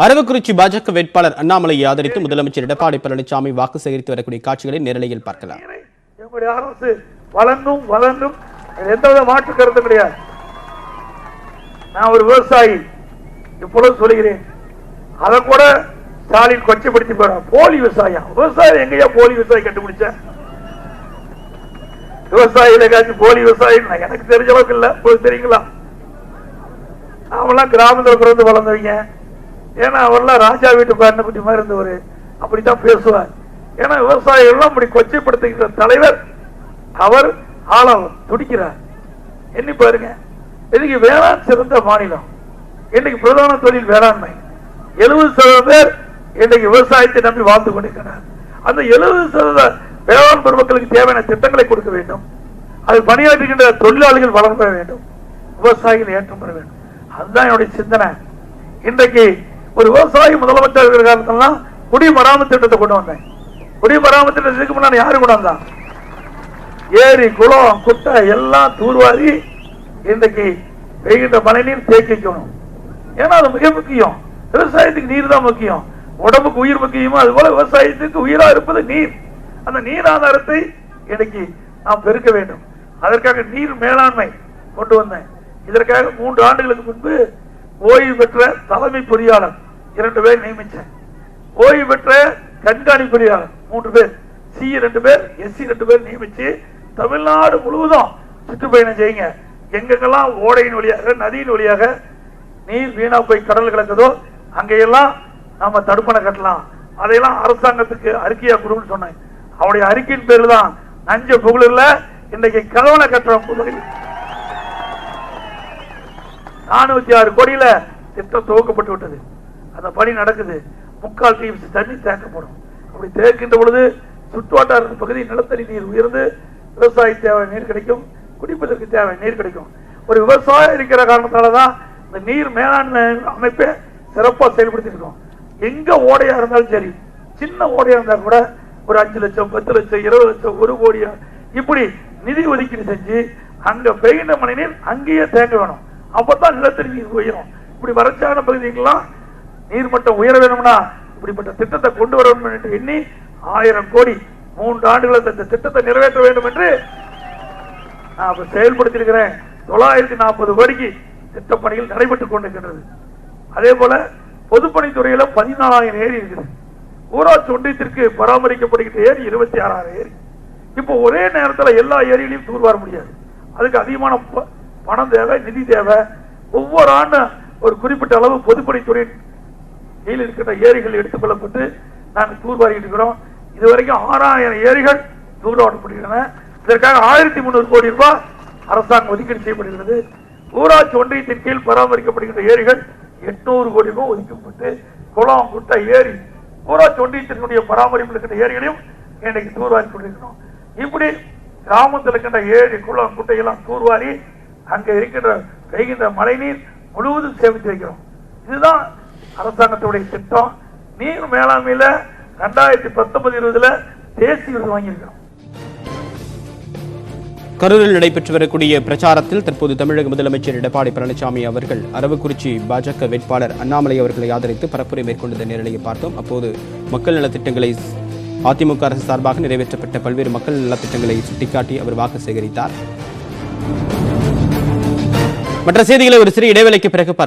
அரவக்குறிச்சி பாஜக வேட்பாளர் அண்ணாமலையை ஆதரித்து முதலமைச்சர் எடப்பாடி பழனிசாமி வாக்கு சேகரித்து வரக்கூடிய காட்சிகளை நேரலையில் பார்க்கலாம். எங்களுடைய அரசு வளர்ந்தும் வளர்ந்தும் எந்தவித மாற்று கருத்தும் கிடையாது. நான் ஒரு விவசாயி இப்பொழுது சொல்கிறேன். அதை கூட ஸ்டாலின் கொச்சைப்படுத்தி போறான். போலி விவசாயம். விவசாயம் எங்கேயா போலி விவசாயி கண்டுபிடிச்ச? விவசாயிகளுக்காச்சும் போலி விவசாயம் எனக்கு தெரிஞ்ச அளவுக்கு இல்ல. தெரியுங்களா? அவெல்லாம் கிராமத்தில் பிறந்து வளர்ந்தவங்க. ஏன்னா அவர்லாம் ராஜா வீட்டு பேரனை குட்டி மாதிரி இருந்தவர். அப்படித்தான் பேசுவார். ஏன்னா விவசாயிகள் அப்படி கொச்சைப்படுத்துகிற தலைவர் அவர் ஆளம் துடிக்கிறார். எண்ணி பாருங்க. இன்னைக்கு வேளாண் சிறந்த மாநிலம். இன்னைக்கு பிரதான தொழில் வேளாண்மை. 70% பேர் இன்னைக்கு விவசாயத்தை நம்பி வாழ்ந்து கொண்டிருக்கிறார். அந்த 70% வேளாண் பெருமக்களுக்கு தேவையான திட்டங்களை கொடுக்க வேண்டும். அது பணியாற்றுகின்ற தொழிலாளிகள் வளர்ந்து வர வேண்டும். விவசாயிகள் ஏற்றம் பெற வேண்டும். அதுதான் என்னுடைய சிந்தனை. இன்றைக்கு ஒரு விவசாயி முதலமைச்சர் இருக்கிற காலத்திலாம் குடிமராமத்து திட்டத்தை கொண்டு வந்தேன். குடிமராமத்து திட்டத்துக்கு முன்னாடி யாரு கொண்டு வந்தா? ஏரி குளம் குட்டை எல்லாம் தூர்வாரி இன்றைக்கு பெய்கின்ற மழை நீர் தேக்கி வைக்கணும். ஏன்னா அது மிக முக்கியம். விவசாயத்துக்கு நீர் தான் முக்கியம். உடம்புக்கு உயிர் முக்கியமோ அதுபோல விவசாயத்துக்கு உயிரா இருப்பது நீர். அந்த நீர் ஆதாரத்தை இன்னைக்கு நாம் பெருக்க வேண்டும். அதற்காக நீர் மேலாண்மை கொண்டு வந்தேன். இதற்காக 3 ஆண்டுகளுக்கு முன்பு ஓய்வு பெற்ற தலைமை பொறியாளர் 2 பேர் நியமிச்சேன். ஓய்வு பெற்ற கண்காணி பொறியாளர் 3 பேர், சி 2 பேர், எஸ்சி 2 பேர் நியமிச்சு தமிழ்நாடு முழுவதும் சுற்றுப்பயணம் செய்யுங்க. எங்கெங்கெல்லாம் ஓடையின் வழியாக நதியின் வழியாக நீர் வீணா போய் கடல் கலக்குதோ அங்கெல்லாம் நாம தடுப்பணை கட்டலாம். அதையெல்லாம் அரசாங்கத்துக்கு அறிக்கையா கொடுன்னு சொன்னேன். அவருடைய அறிக்கையின் பேரில் தான் நஞ்ச புகழூர்ல இன்றைக்கு கதவணை கட்டுறோம். 406 கோடியில திட்டம் துவக்கப்பட்டு விட்டது. அந்த பணி நடக்குது. 3/4 TMC தண்ணி தேக்கப்படும். அப்படி தேக்கின்ற பொழுது சுற்றுவட்டார பகுதி நிலத்தடி நீர் உயர்ந்து விவசாய தேவை நீர் கிடைக்கும், குடிப்பதற்கு தேவை நீர் கிடைக்கும். ஒரு விவசாயம் இருக்கிற காரணத்தாலதான் இந்த நீர் மேலாண்மை அமைப்பை சிறப்பாக செயல்படுத்தி இருக்கோம். எங்க ஓடையா இருந்தாலும் சரி, சின்ன ஓடையா இருந்தா கூட ஒரு 5 லட்சம், 10 லட்சம், 20 லட்சம், 1 கோடி இப்படி நிதி ஒதுக்கீடு செஞ்சு அங்க பெய்கின்ற மழை நீர் அங்கேயே தேங்க வேணும். அப்பதான் நிலத்தடி நீர் உயரும். இப்படி வறட்சியான பகுதிகளெல்லாம் நீர்மட்டம் உயர வேணும்னா இப்படிப்பட்ட திட்டத்தை கொண்டு வர வேண்டும் என்று எண்ணி 1000 கோடி 3 ஆண்டுகள் இந்த திட்டத்தை நிறைவேற்ற வேண்டும் என்று நான் செயல்படுத்தி இருக்கிறேன். 940 கோடிக்கு திட்டப்பணிகள் நடைபெற்றுக் கொண்டிருக்கின்றது. அதே போல பொதுப்பணித்துறையில 14,000 ஏரி இருக்குது. ஊராட்சி ஒன்றியத்திற்கு பராமரிக்கப்படுகின்ற ஏரி 26,000 ஏரி. இப்போ ஒரே நேரத்தில் எல்லா ஏரியிலையும் தூர்வார முடியாது. அதுக்கு அதிகமான பணம் தேவை, நிதி தேவை. ஒவ்வொரு ஆண்டும் ஒரு குறிப்பிட்ட அளவு பொதுப்பணித்துறை கீழ் இருக்கின்ற ஏரிகள் எடுத்துக் கொள்ளப்பட்டு நாங்கள் தூர்வாரிட்டு இருக்கிறோம். இதுவரைக்கும் 6,000 ஏரிகள் தூர்வாரப்படுகின்றன. இதற்காக 1,300 கோடி ரூபாய் அரசாங்கம் ஒதுக்கீடு செய்யப்படுகிறது. ஊராட்சி ஒன்றியத்தின் கீழ் பராமரிக்கப்படுகின்ற ஏரிகள் 800 கோடி ரூபாய் ஒதுக்கப்பட்டு குளம் குட்டை ஏரி ஊராட்சி ஒன்றியத்தினுடைய பராமரிப்பில் இருக்கின்ற ஏரிகளையும் இன்னைக்கு தூர்வாரி கொண்டிருக்கிறோம். இப்படி கிராமத்தில் இருக்கின்ற ஏரி குளம் குட்டையெல்லாம் தூர்வாரி அங்க இருக்கின்ற பெய்கின்ற மழை நீர் முழுவதும் சேமித்து வைக்கிறோம். இதுதான் அரசாங்கத்துடைய திட்டம். நீர் மேலாண்மையில 2019-20 தேசிய விருது வாங்கியிருக்கிறோம். கரூரில் நடைபெற்று வரக்கூடிய பிரச்சாரத்தில் தற்போது தமிழக முதலமைச்சர் எடப்பாடி பழனிசாமி அவர்கள் அரவக்குறிச்சி பாஜக வேட்பாளர் அண்ணாமலை அவர்களை ஆதரித்து பரப்புரை மேற்கொண்ட நேரலையை பார்த்தோம். அப்போது மக்கள் நலத்திட்டங்களை அதிமுக அரசு சார்பாக நிறைவேற்றப்பட்ட பல்வேறு மக்கள் நலத்திட்டங்களை சுட்டிக்காட்டி அவர் வாக்கு சேகரித்தார். மற்ற செய்திகளை ஒரு சிறு இடைவேளைக்கு பிறகு பார்க்கலாம்.